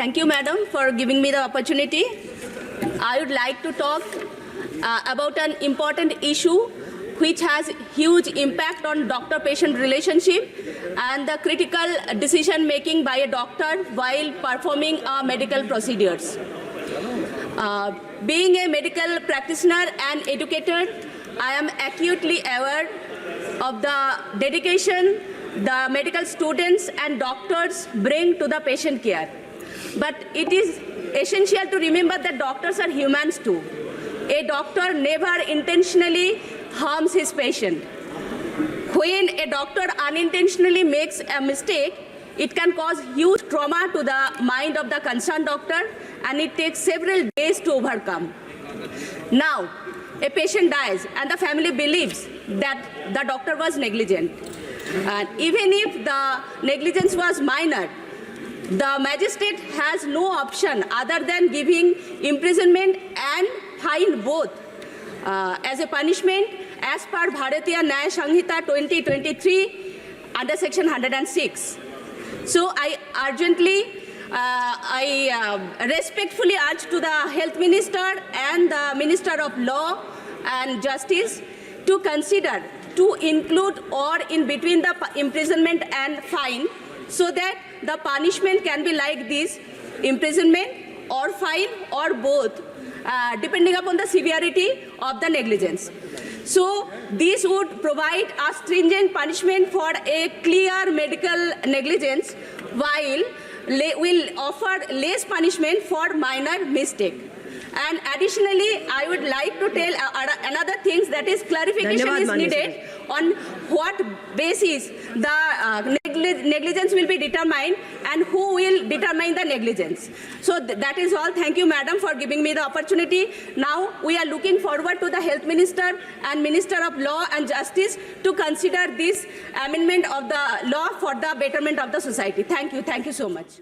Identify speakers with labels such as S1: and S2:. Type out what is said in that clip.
S1: Thank you, madam, for giving me the opportunity. I would like to talk about an important issue which has huge impact on doctor-patient relationship and the critical decision-making by a doctor while performing medical procedures. Being a medical practitioner and educator, I am acutely aware of the dedication the medical students and doctors bring to the patient care. But it is essential to remember that doctors are humans too. A doctor never intentionally harms his patient. When a doctor unintentionally makes a mistake, it can cause huge trauma to the mind of the concerned doctor, and it takes several days to overcome. Now, a patient dies and the family believes that the doctor was negligent. And even if the negligence was minor, the magistrate has no option other than giving imprisonment and fine both as a punishment as per Bharatiya Nyaya Sanhita 2023 under section 106. So I respectfully urge to the Health Minister and the Minister of Law and Justice to consider to include or in between the imprisonment and fine, so that the punishment can be like this: imprisonment or fine or both, depending upon the severity of the negligence. So this would provide a stringent punishment for a clear medical negligence, while will offer less punishment for minor mistake. And additionally, I would like to tell another thing, that is clarification is needed on what basis the negligence will be determined and who will determine the negligence. So that is all. Thank you, madam, for giving me the opportunity. Now we are looking forward to the Health Minister and Minister of Law and Justice to consider this amendment of the law for the betterment of the society. Thank you. Thank you so much.